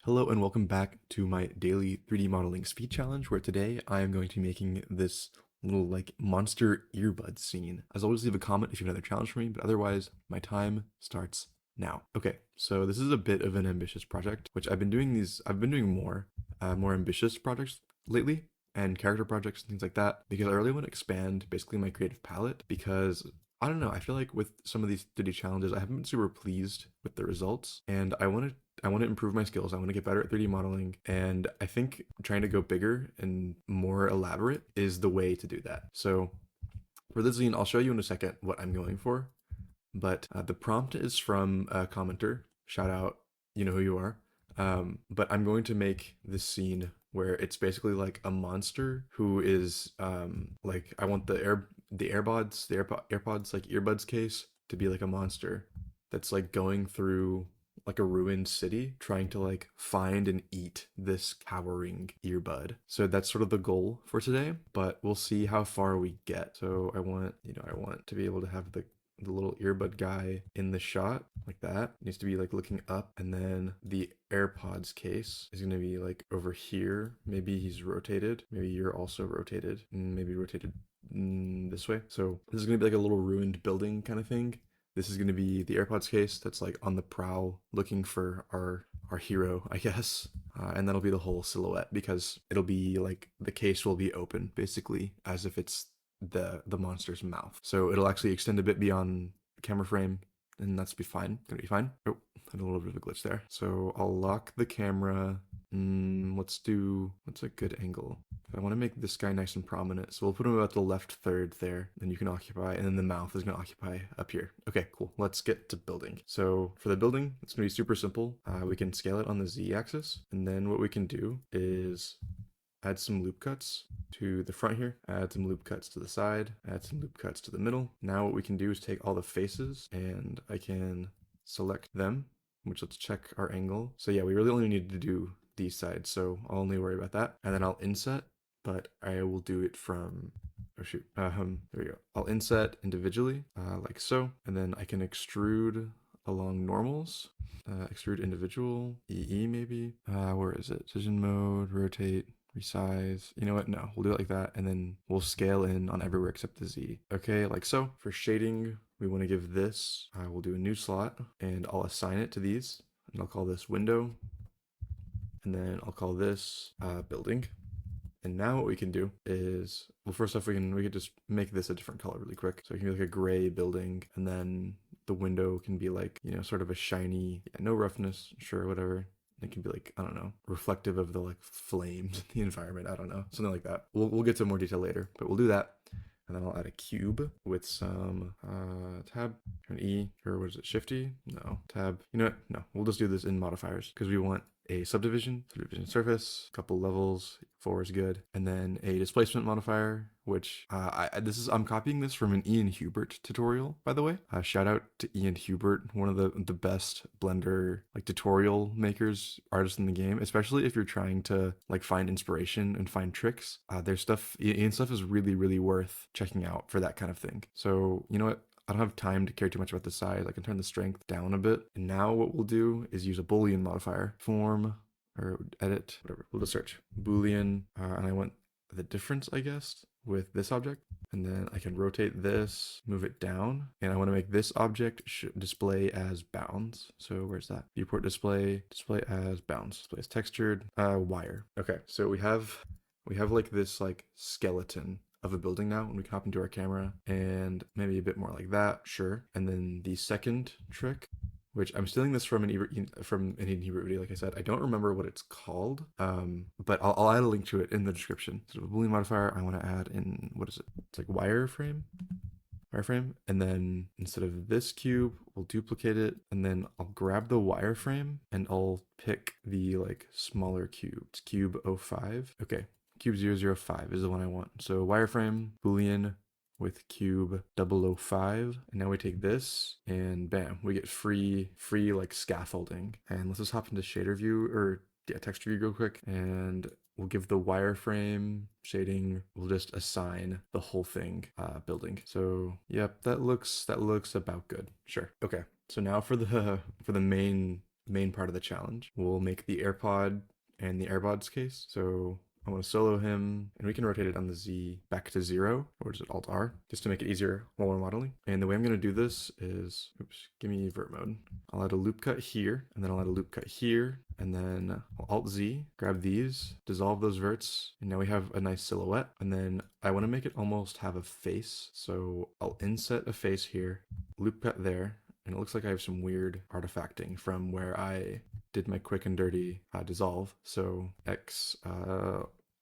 Hello and welcome back to my daily 3D modeling speed challenge, where today I am going to be making this little like monster earbud scene. As always, leave a comment if you have another challenge for me, but otherwise my time starts now. Okay, so this is a bit of an ambitious project, which I've been doing more ambitious projects lately, and character projects and things like that, because I really want to expand basically my creative palette. Because I don't know, I feel like with some of these 3D challenges, I haven't been super pleased with the results, and I want to improve my skills. I want to get better at 3D modeling. And I think trying to go bigger and more elaborate is the way to do that. So for this scene, I'll show you in a second what I'm going for. But the prompt is from a commenter. Shout out, you know who you are. But I'm going to make this scene where it's basically like a monster who is like, I want the AirPods like earbuds case to be like a monster that's like going through like a ruined city trying to like find and eat this cowering earbud. So that's sort of the goal for today, but we'll see how far we get. So I want to be able to have the little earbud guy in the shot like that. It needs to be like looking up, and then the AirPods case is going to be like over here. Maybe he's rotated, maybe you're also rotated, and maybe rotated this way. So this is going to be like a little ruined building kind of thing. This is going to be the AirPods case that's like on the prowl looking for our hero, I guess. And that'll be the whole silhouette, because it'll be like the case will be open basically as if it's the monster's mouth. So it'll actually extend a bit beyond the camera frame, and that's gonna be fine. Oh, had a little bit of a glitch there. So I'll lock the camera. What's a good angle? I want to make this guy nice and prominent, so we'll put him about the left third there. Then you can occupy, and then the mouth is going to occupy up here. Okay, cool. Let's get to building. So for the building, it's going to be super simple. We can scale it on the Z-axis, and then what we can do is add some loop cuts to the front here, add some loop cuts to the side, add some loop cuts to the middle. Now what we can do is take all the faces, and I can select them, which, let's check our angle. So yeah, we really only need to do these sides, so I'll only worry about that. And then I'll inset, but I will do it from, oh shoot, there we go. I'll inset individually, like so, and then I can extrude along normals, extrude individual, EE maybe. Where is it? Precision mode, rotate, resize. You know what? No, we'll do it like that, and then we'll scale in on everywhere except the Z. Okay, like so. For shading, we want to give this, we'll do a new slot, and I'll assign it to these, and I'll call this window, and then I'll call this building. And now what we can do is, well, first off, we could just make this a different color really quick. So it can be like a gray building, and then the window can be like, you know, sort of a shiny, yeah, no roughness, sure, whatever. It can be like, I don't know, reflective of the like flames in the environment. I don't know, something like that. We'll get to more detail later, but we'll do that. And then I'll add a cube with some tab, an E, or what is it, Shift-E? No, tab. You know what? No, we'll just do this in modifiers, because we want a subdivision surface, a couple levels, 4 is good, and then a displacement modifier, which I'm copying this from an Ian Hubert tutorial, by the way. Shout out to Ian Hubert, one of the best Blender like tutorial makers, artists in the game, especially if you're trying to like find inspiration and find tricks. Ian's stuff is really worth checking out for that kind of thing. So you know what? I don't have time to care too much about the size. I can turn the strength down a bit. And now what we'll do is use a Boolean modifier. Form, or edit, whatever. We'll just search Boolean, and I want the difference, I guess, with this object. And then I can rotate this, move it down, and I want to make this object display as bounds. So where's that? Viewport display as bounds, display as textured, wire. Okay, so we have like this like skeleton of a building now, and we can hop into our camera and maybe a bit more like that, sure. And then the second trick, which I'm stealing this from an Indian Hebrew video, like I said. I don't remember what it's called, but I'll add a link to it in the description. So a Boolean modifier, I want to add in, what is it? It's like wireframe. And then instead of this cube, we'll duplicate it, and then I'll grab the wireframe and I'll pick the like smaller cube. It's cube 05. Okay, cube 005 is the one I want. So wireframe, Boolean with cube 005, and now we take this and bam, we get free like scaffolding. And let's just hop into shader view, or yeah, texture view real quick, and we'll give the wireframe shading, we'll just assign the whole thing building. So yep, that looks about good. Sure. Okay, so now for the main main part of the challenge. We'll make the AirPod and the AirPods case. So I want to solo him, and we can rotate it on the Z back to 0, or is it Alt R, just to make it easier while we're modeling. And the way I'm going to do this is, oops, give me vert mode. I'll add a loop cut here, and then I'll add a loop cut here, and then I'll Alt Z, grab these, dissolve those verts, and now we have a nice silhouette. And then I want to make it almost have a face, so I'll inset a face here, loop cut there, and it looks like I have some weird artifacting from where I did my quick and dirty dissolve. So X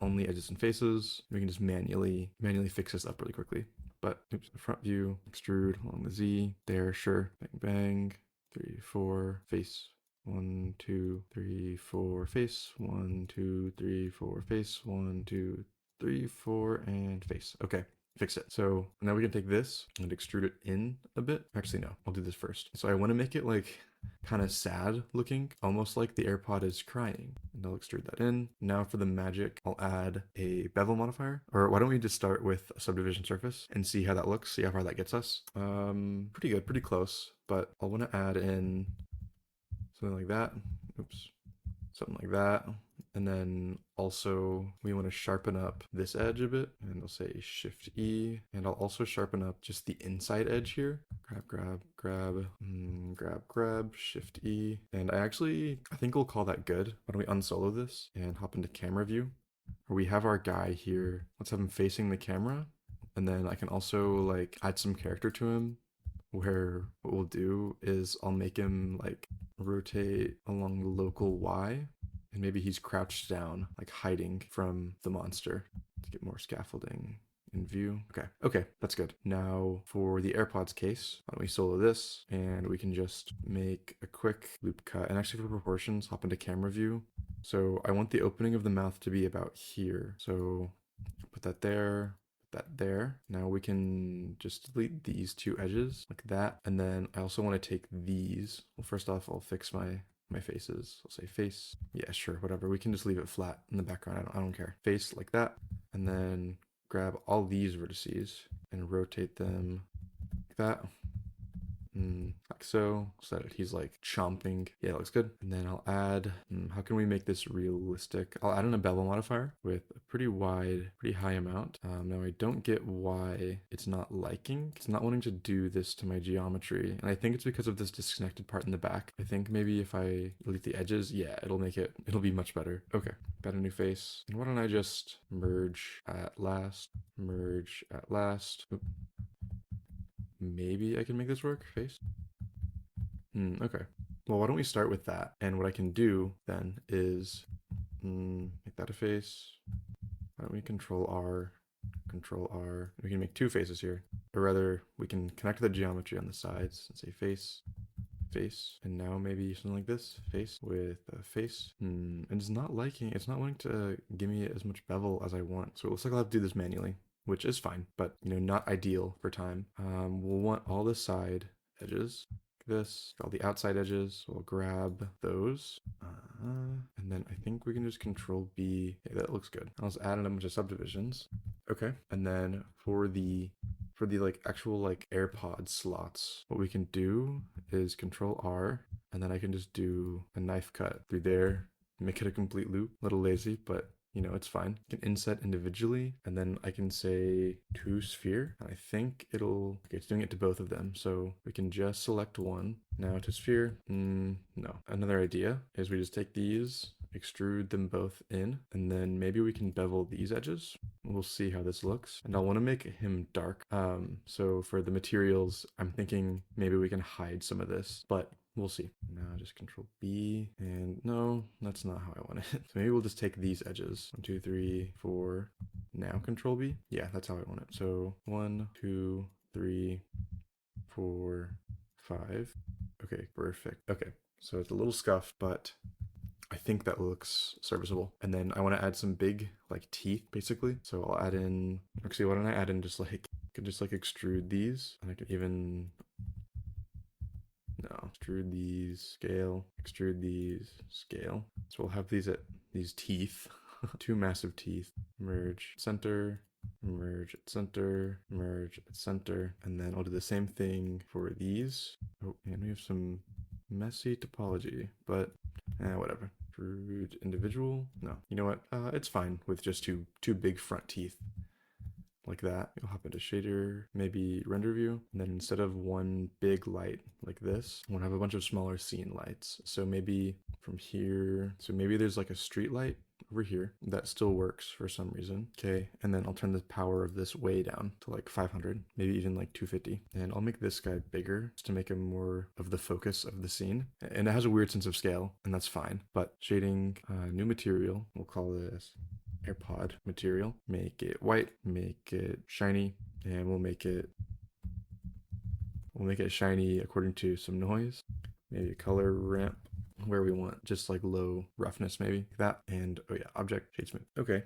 only edges and faces. We can just manually fix this up really quickly. But oops, front view, extrude along the Z. There, sure. Bang, bang. 3, 4, face. 1, 2, 3, 4, face. 1, 2, 3, 4, face. 1, 2, 3, 4, and face. Okay. Fix it. So now we can take this and extrude it in a bit. Actually, no, I'll do this first. So I want to make it like kind of sad looking, almost like the AirPod is crying. And I'll extrude that in. Now for the magic, I'll add a bevel modifier. Or why don't we just start with a subdivision surface and see how that looks, see how far that gets us. Pretty good, pretty close, but I'll want to add in something like that. Oops, something like that. And then also we want to sharpen up this edge a bit, and I'll say Shift E, and I'll also sharpen up just the inside edge here. Grab, Shift E. And I think we'll call that good. Why don't we unsolo this and hop into camera view, where we have our guy here. Let's have him facing the camera. And then I can also like add some character to him, where what we'll do is I'll make him like rotate along the local Y, and maybe he's crouched down, like hiding from the monster. Let's get more scaffolding in view. Okay, that's good. Now for the AirPods case, why don't we solo this, and we can just make a quick loop cut. And actually for proportions, hop into camera view. So I want the opening of the mouth to be about here. So put that there, that there. Now we can just delete these two edges like that. And then I also want to take these. Well, first off, I'll fix my faces. I'll say face. Yeah, sure, whatever. We can just leave it flat in the background. I don't care. Face like that. And then grab all these vertices and rotate them like that. Like so that he's like chomping. Yeah, it looks good. And then I'll add, how can we make this realistic? I'll add in a bevel modifier with a pretty high amount. Now I don't get why it's not wanting to do this to my geometry. And I think it's because of this disconnected part in the back. I think maybe if I delete the edges, yeah, it'll be much better. Okay, got a new face. And why don't I just merge at last? Oop. Maybe I can make this work, face. Okay. Well, why don't we start with that? And what I can do then is make that a face. Why don't we Control R? We can make two faces here. Or rather, we can connect the geometry on the sides and say face. And now maybe something like this, face with a face. And it's not wanting to give me as much bevel as I want. So it looks like I'll have to do this manually, which is fine, but not ideal for time. We'll want all the side edges, this, all the outside edges. We'll grab those, and then I think we can just Control B. Yeah, that looks good. I'll just add in a bunch of subdivisions. Okay, and then for the like actual like AirPod slots, what we can do is Control R, and then I can just do a knife cut through there, make it a complete loop. A little lazy, but it's fine. I can inset individually, and then I can say to sphere. I think it's doing it to both of them. So we can just select one. Now to sphere, no. Another idea is we just take these, extrude them both in, and then maybe we can bevel these edges. We'll see how this looks. And I'll want to make him dark. So for the materials, I'm thinking maybe we can hide some of this, but we'll see. Now just Control B, and no, that's not how I want it. So maybe we'll just take these edges. 1, 2, 3, 4. Now Control B. Yeah, that's how I want it. So 1, 2, 3, 4, 5. Okay, perfect. Okay, so it's a little scuffed, but I think that looks serviceable. And then I want to add some big like teeth basically. So I'll add in, actually, why don't I add in just like, I could just like extrude these, and I could even, no, extrude these, scale, extrude these, scale. So we'll have these teeth, two massive teeth, merge center, merge at center, merge at center, and then I'll do the same thing for these. Oh, and we have some messy topology, but whatever. Fruit individual? No. You know what? It's fine with just two big front teeth like that. You'll hop into shader, maybe render view, and then instead of one big light like this, we'll have a bunch of smaller scene lights. So maybe from here, so maybe there's like a street light over here that still works for some reason. Okay, and then I'll turn the power of this way down to like 500, maybe even like 250, and I'll make this guy bigger just to make him more of the focus of the scene. And it has a weird sense of scale, and that's fine. But shading, new material, we'll call this airpod material, make it white, make it shiny, and we'll make it shiny according to some noise, maybe a color ramp where we want, just like low roughness, maybe like that. And oh yeah, object shade smooth. Okay,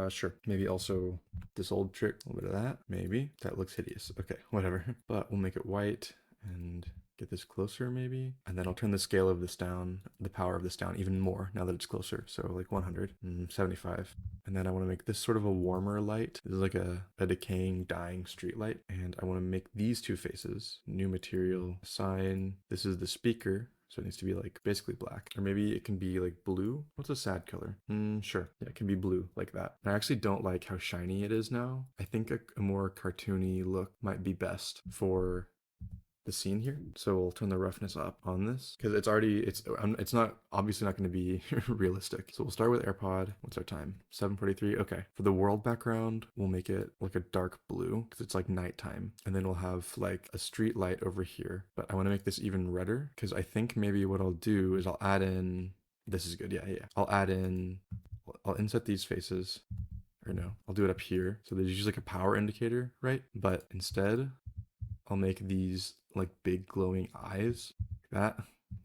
sure. Maybe also this old trick, a little bit of that, maybe. That looks hideous. Okay, whatever. But we'll make it white and get this closer maybe, and then I'll turn the scale of this down, the power of this down even more now that it's closer, so like 100 and 75. And then I want to make this sort of a warmer light. This is like a decaying, dying street light, and I want to make these two faces. New material, sign. This is the speaker, so it needs to be like basically black, or maybe it can be like blue. What's a sad color? Sure, yeah, it can be blue like that. I actually don't like how shiny it is now. I think a more cartoony look might be best for the scene here. So we'll turn the roughness up on this because it's not obviously not going to be realistic. So we'll start with airpod. What's our time? 7:43. Okay, for the world background we'll make it like a dark blue because it's like nighttime, and then we'll have like a street light over here, but I want to make this even redder because I think maybe what I'll do is I'll add in, this is good, yeah, I'll inset these faces, or no, I'll do it up here. So there's usually like a power indicator, right? But instead I'll make these like big glowing eyes like that.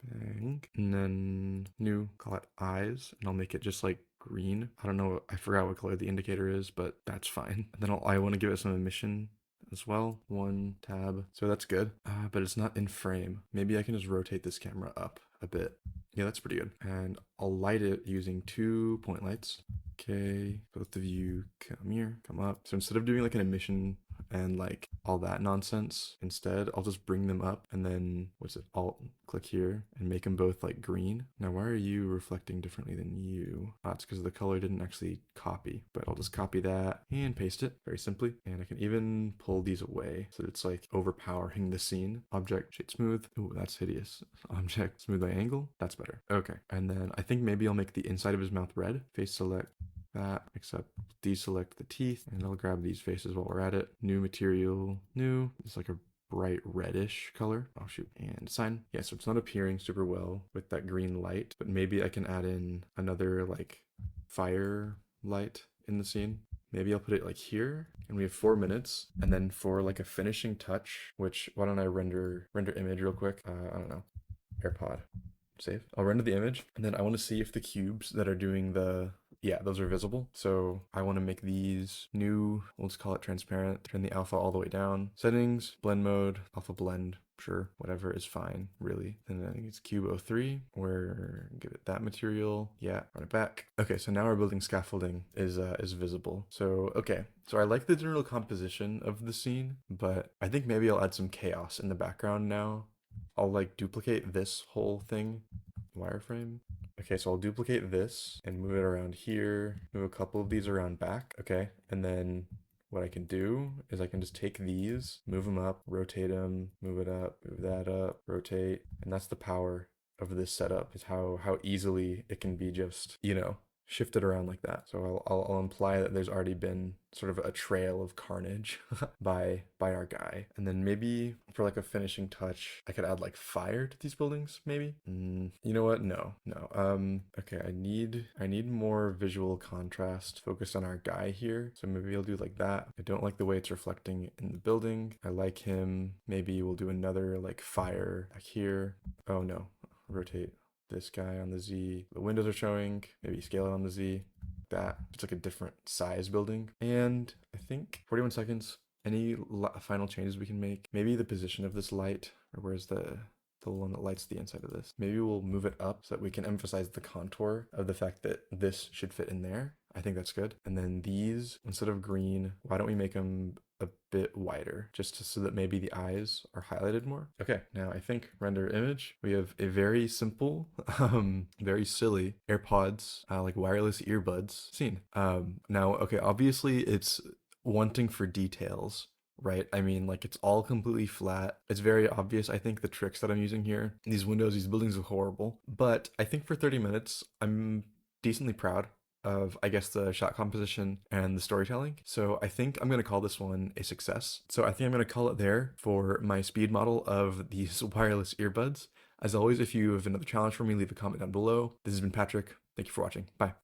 Bang. And then new, call it eyes, and I'll make it just like green. I don't know, I forgot what color the indicator is, but that's fine. And then I want to give it some emission as well. One tab. So that's good. But it's not in frame. Maybe I can just rotate this camera up a bit. Yeah, that's pretty good. And I'll light it using 2 point lights. Okay, both of you come here, come up. So instead of doing like an emission and like all that nonsense, instead I'll just bring them up, and then alt click here and make them both like green. Now why are you reflecting differently than you? It's because the color didn't actually copy, but I'll just copy that and paste it very simply. And I can even pull these away so that it's like overpowering the scene. Object shade smooth. Ooh, that's hideous. Object smooth by angle. That's better. Okay, and then I think maybe I'll make the inside of his mouth red. Face select that, except deselect the teeth, and I'll grab these faces while we're at it. New material, new. It's like a bright reddish color. Oh shoot. And sign. Yeah, so it's not appearing super well with that green light, but maybe I can add in another like fire light in the scene. Maybe I'll put it like here, and we have 4 minutes. And then for like a finishing touch, which, why don't I render image real quick? I don't know, airpod, save. I'll render the image, and then I want to see if the cubes that are doing yeah, those are visible. So I want to make these new, we'll just call it transparent, turn the alpha all the way down. Settings, blend mode, alpha blend, sure, whatever is fine, really. And I think it's cube 03, where give it that material. Yeah, run it back. Okay, so now our building scaffolding is visible. So, okay, so I like the general composition of the scene, but I think maybe I'll add some chaos in the background now. I'll like duplicate this whole thing, wireframe. Okay, so I'll duplicate this and move it around here, move a couple of these around back, okay? And then what I can do is I can just take these, move them up, rotate them, move it up, move that up, rotate, and that's the power of this setup, is how easily it can be just, you know, shifted around like that. So I'll imply that there's already been sort of a trail of carnage by our guy. And then maybe for like a finishing touch, I could add like fire to these buildings, maybe. You know what? No. Okay, I need more visual contrast focused on our guy here. So maybe I'll do like that. I don't like the way it's reflecting in the building. I like him. Maybe we'll do another like fire back here. Oh no, rotate this guy on the Z. The windows are showing, maybe scale it on the Z. That, it's like a different size building. And I think 41 seconds. Any final changes we can make? Maybe the position of this light, or where's the one that lights the inside of this? Maybe we'll move it up so that we can emphasize the contour of the fact that this should fit in there. I think that's good. And then these, instead of green, why don't we make them a bit wider, just so that maybe the eyes are highlighted more. Okay, now I think render image. We have a very simple, very silly AirPods, like wireless earbuds scene. Now, okay, obviously it's wanting for details, right? I mean, like it's all completely flat. It's very obvious, I think, the tricks that I'm using here. These windows, these buildings are horrible. But I think for 30 minutes, I'm decently proud of, I guess, the shot composition and the storytelling. So I think I'm going to call this one a success. So I think I'm going to call it there for my speed model of these wireless earbuds. As always, if you have another challenge for me, leave a comment down below. This has been Patrick. Thank you for watching. Bye.